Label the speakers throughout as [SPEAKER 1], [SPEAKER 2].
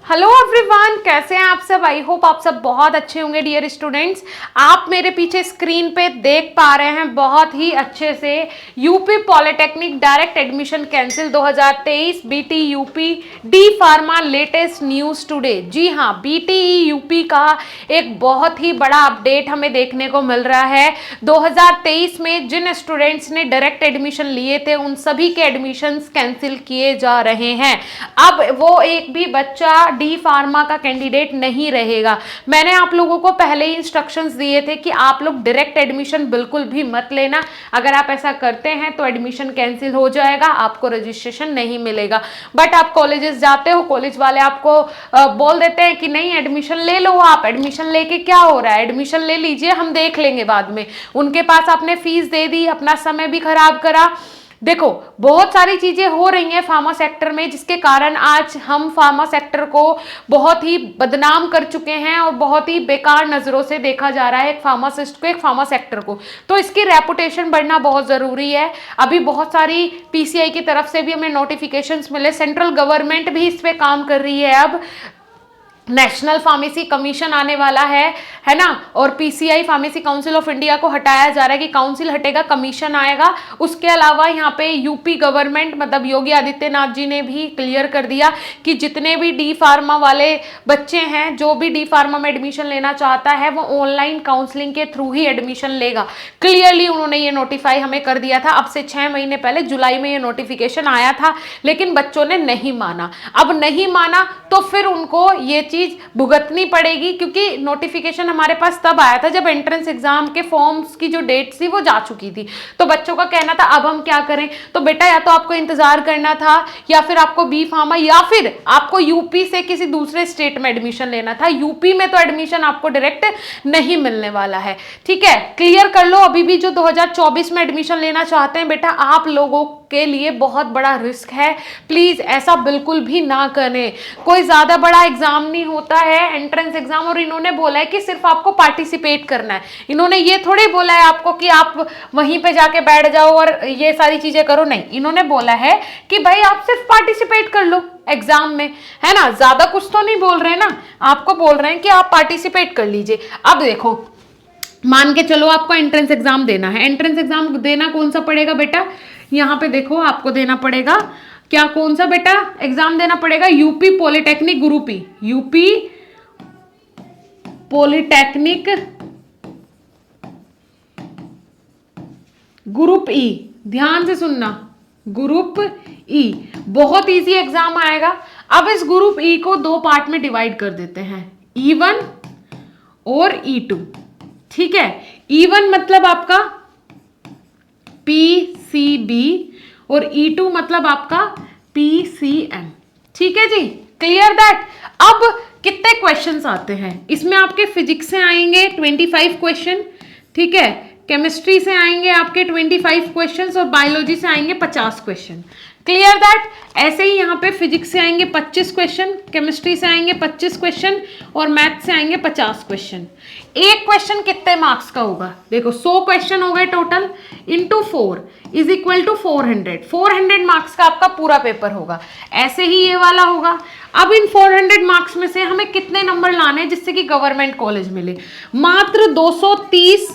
[SPEAKER 1] Hello everyone, कैसे हैं आप सब। आई होप आप सब बहुत अच्छे होंगे। डियर स्टूडेंट्स, आप मेरे पीछे स्क्रीन पे देख पा रहे हैं बहुत ही अच्छे से UP polytechnic direct admission cancel 2023 BT UP D pharma latest news today. जी हाँ, बीटीई यूपी का एक बहुत ही बड़ा अपडेट हमें देखने को मिल रहा है। 2023 में जिन स्टूडेंट्स ने डायरेक्ट एडमिशन लिए थे उन सभी के एडमिशंस कैंसिल किए जा रहे हैं। अब वो एक भी बच्चा डी फार्मा का कैंडिडेट नहीं रहेगा। मैंने आप लोगों को पहले ही इंस्ट्रक्शंस दिए थे कि आप लोग डायरेक्ट एडमिशन बिल्कुल भी मत लेना। अगर आप ऐसा करते हैं तो एडमिशन कैंसिल हो जाएगा, आपको रजिस्ट्रेशन नहीं मिलेगा। बट आप कॉलेजेस जाते हो, कॉलेज वाले आपको बोल देते हैं कि नहीं एडमिशन ले लो। आप एडमिशन लेके क्या हो रहा है, एडमिशन ले लीजिए, हम देख लेंगे बाद में। उनके पास आपने फीस दे दी, अपना समय भी खराब करा। देखो, बहुत सारी चीजें हो रही हैं फार्मा सेक्टर में जिसके कारण आज हम फार्मा सेक्टर को बहुत ही बदनाम कर चुके हैं और बहुत ही बेकार नजरों से देखा जा रहा है एक फार्मासिस्ट को, एक फार्मा सेक्टर को। तो इसकी रेपुटेशन बढ़ना बहुत जरूरी है। अभी बहुत सारी पीसीआई की तरफ से भी हमें नोटिफिकेशंस मिले, सेंट्रल गवर्नमेंट भी इस पे काम कर रही है। अब नेशनल फार्मेसी कमीशन आने वाला है ना। और PCI pharmacy council of India को हटाया जा रहा है कि काउंसिल हटेगा, कमीशन आएगा। उसके अलावा यहाँ पे यूपी गवर्नमेंट मतलब योगी आदित्यनाथ जी ने भी क्लियर कर दिया कि जितने भी डी फार्मा वाले बच्चे हैं, जो भी डी फार्मा में एडमिशन लेना चाहता है वो ऑनलाइन काउंसलिंग के थ्रू ही एडमिशन लेगा। क्लियरली उन्होंने ये नोटिफाई हमें कर दिया था। अब से 6 महीने पहले जुलाई में ये नोटिफिकेशन आया था, लेकिन बच्चों ने नहीं माना। अब नहीं माना तो फिर उनको ये चीज भुगतनी पड़ेगी, क्योंकि नोटिफिकेशन हमारे पास तब आया था जब एंट्रेंस एग्जाम के फॉर्म्स की जो डेट थी वो जा चुकी थी। तो बच्चों का कहना था अब हम क्या करें। तो बेटा या तो आपको इंतजार करना था, या फिर आपको बी फार्मा, या फिर आपको यूपी से किसी दूसरे स्टेट में एडमिशन लेना था। यूपी में तो एडमिशन आपको डायरेक्ट नहीं मिलने वाला है। ठीक है, क्लियर कर लो। अभी भी जो 2024 में एडमिशन लेना चाहते हैं बेटा, आप लोगों के लिए बहुत बड़ा रिस्क है। प्लीज ऐसा बिल्कुल भी ना करें। कोई ज्यादा बड़ा एग्जाम नहीं होता है, एंट्रेंस एग्जाम। और इन्होंने बोला है कि सिर्फ आपको पार्टिसिपेट करना है। इन्होंने ये थोड़ी बोला है आपको कि आप वहीं पे जाके बैठ जाओ और ये सारी चीजें करो। नहीं, इन्होंने बोला है कि भाई आप सिर्फ पार्टिसिपेट कर लो एग्जाम में, है ना। ज्यादा कुछ तो नहीं बोल रहे ना, आपको बोल रहे हैं कि आप पार्टिसिपेट कर लीजिए। अब देखो, मान के चलो आपको एंट्रेंस एग्जाम देना है। एंट्रेंस एग्जाम देना कौन सा पड़ेगा बेटा, यहाँ पे देखो आपको देना पड़ेगा क्या, कौन सा बेटा एग्जाम देना पड़ेगा, यूपी पॉलिटेक्निक ग्रुप ई, यूपी पॉलिटेक्निक ग्रुप ई। ध्यान से सुनना, ग्रुप ई बहुत इजी एग्जाम आएगा। अब इस ग्रुप ई को 2 पार्ट में डिवाइड कर देते हैं, E1 और E2। ठीक है, E1 मतलब आपका PCB और E2 मतलब आपका PCM। ठीक है जी, क्लियर दैट। अब कितने क्वेश्चंस आते हैं इसमें, आपके फिजिक्स से आएंगे 25 क्वेश्चन, ठीक है, केमिस्ट्री से आएंगे आपके 25 क्वेश्चंस और बायोलॉजी से आएंगे 50 क्वेश्चन। Clear that. ऐसे ही यहाँ पे फिजिक्स से आएंगे 25 क्वेश्चन, केमिस्ट्री से आएंगे 25 क्वेश्चन और मैथ से आएंगे 50 क्वेश्चन। एक क्वेश्चन कितने मार्क्स का होगा, देखो 100 क्वेश्चन हो गए टोटल, into 4 is equal to 400 marks का आपका पूरा पेपर होगा। ऐसे ही ये वाला होगा। अब इन 400 मार्क्स में से हमें कितने नंबर लाने हैं जिससे कि गवर्नमेंट कॉलेज मिले। मात्र 230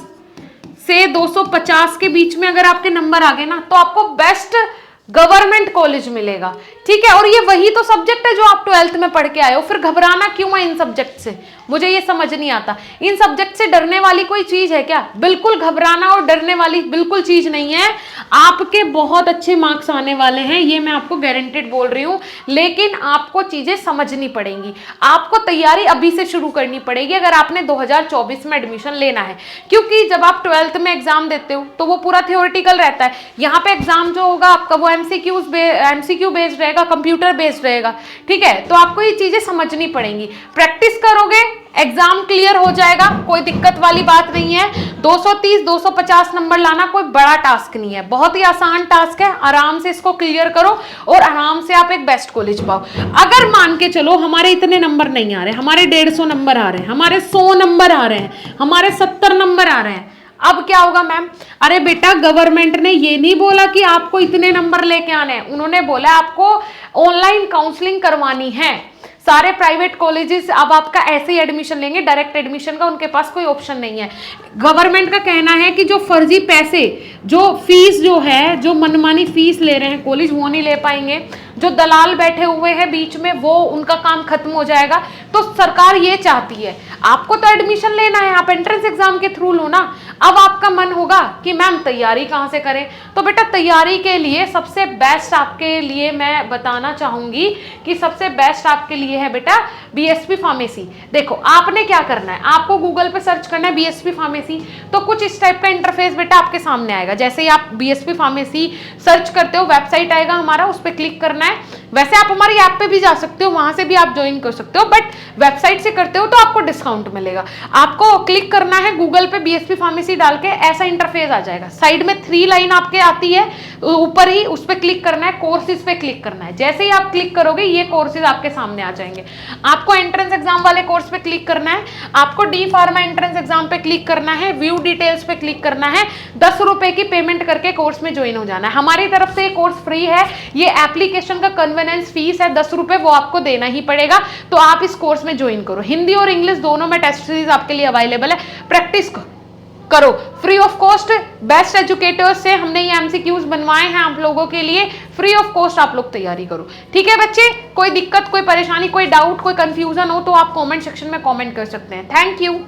[SPEAKER 1] से 250 के बीच में अगर आपके नंबर आ गए ना तो आपको बेस्ट गवर्नमेंट कॉलेज मिलेगा। ठीक है, और ये वही तो सब्जेक्ट है जो आप 12th में पढ़ के आए हो। फिर घबराना क्यों है इन सब्जेक्ट से, मुझे ये समझ नहीं आता। इन सब्जेक्ट से डरने वाली कोई चीज है क्या, बिल्कुल घबराना और डरने वाली बिल्कुल चीज नहीं है। आपके बहुत अच्छे मार्क्स आने वाले हैं, ये मैं आपको गारंटेड बोल रही हूँ। लेकिन आपको चीजें समझनी पड़ेंगी, आपको तैयारी अभी से शुरू करनी पड़ेगी अगर आपने 2024 में एडमिशन लेना है। क्योंकि जब आप 12th में एग्जाम देते हो तो वो पूरा थियोरिटिकल रहता है। यहाँ पे एग्जाम जो होगा आपका वो एमसीक्यू बेस्ड रहेगा, कंप्यूटर बेस्ड रहेगा। ठीक है, तो आपको ये चीजें समझनी पड़ेंगी। प्रैक्टिस करोगे एग्जाम क्लियर हो जाएगा, कोई दिक्कत वाली बात नहीं है। 230-250 नंबर लाना कोई बड़ा टास्क नहीं है, बहुत ही आसान टास्क है। आराम से इसको क्लियर करो और आराम से आप एक बेस्ट कॉलेज पाओ। अगर मान के चलो हमारे इतने नंबर नहीं आ रहे, हमारे 150 नंबर आ रहे हैं, हमारे 100 नंबर आ रहे हैं, हमारे 70 नंबर आ रहे हैं, अब क्या होगा मैम? अरे बेटा, गवर्नमेंट ने ये नहीं बोला कि आपको इतने नंबर लेके आने हैं, उन्होंने बोला आपको ऑनलाइन काउंसलिंग करवानी है। सारे प्राइवेट कॉलेजेस अब आपका ऐसे ही एडमिशन लेंगे, डायरेक्ट एडमिशन का उनके पास कोई ऑप्शन नहीं है। गवर्नमेंट का कहना है कि जो फर्जी पैसे, जो फीस जो है, जो मनमानी फीस ले रहे हैं कॉलेज, वो नहीं ले पाएंगे। जो दलाल बैठे हुए हैं बीच में, वो उनका काम खत्म हो जाएगा। तो सरकार ये चाहती है, आपको तो एडमिशन लेना है, आप एंट्रेंस एग्जाम के थ्रू लो ना। अब आपका मन होगा कि मैम तैयारी कहाँ से करें, तो बेटा तैयारी के लिए सबसे बेस्ट आपके लिए मैं बताना चाहूंगी कि सबसे बेस्ट आपके लिए है बेटा बीएसपी फार्मेसी। देखो आपने क्या करना है, आपको गूगल पे सर्च करना है बीएसपी फार्मेसी, तो कुछ इस टाइप का इंटरफेस बेटा आपके सामने आएगा। जैसे ही आप बीएसपी फार्मेसी सर्च करते हो, वेबसाइट आएगा हमारा, उस पर क्लिक करना है। वैसे आप हमारी ऐप पे भी जा सकते हो, वहां से भी आप ज्वाइन कर सकते हो, बट वेबसाइट से करते हो तो आपको डिस्काउंट मिलेगा। आपको क्लिक करना है गूगल पे बीएसपी फार्मेसी डाल के, ऐसा इंटरफेस आ जाएगा। साइड में 3 लाइन आपके आती है ऊपर ही, उस पर क्लिक करना है, कोर्सेज पे क्लिक करना है। जैसे ही आप क्लिक करोगे ये कोर्सेज आपके सामने आ जाएंगे। आपको एंट्रेंस एग्जाम वाले कोर्स पे क्लिक करना है, आपको डी फार्मा एंट्रेंस एग्जाम पे क्लिक करना है, व्यू डिटेल्स पे क्लिक करना है, 10 रुपए की पेमेंट करके कोर्स में ज्वाइन हो जाना है। हमारी तरफ से ये कोर्स फ्री है, ये एप्लीकेशन का कन्वीनियंस फीस है 10 रुपए, वो आपको देना ही पड़ेगा। तो आप इस कोर्स में ज्वाइन करो। हिंदी और इंग्लिश दोनों में टेस्ट सीरीज आपके लिए अवेलेबल है, प्रैक्टिस करो free of cost. Best educators से हमने ये एमसीक्यूज बनवाए हैं आप लोगों के लिए, फ्री ऑफ कॉस्ट आप लोग तैयारी करो। ठीक है बच्चे, कोई दिक्कत, कोई परेशानी, कोई डाउट, कोई कंफ्यूजन हो तो आप कमेंट सेक्शन में कमेंट कर सकते हैं। Thank you.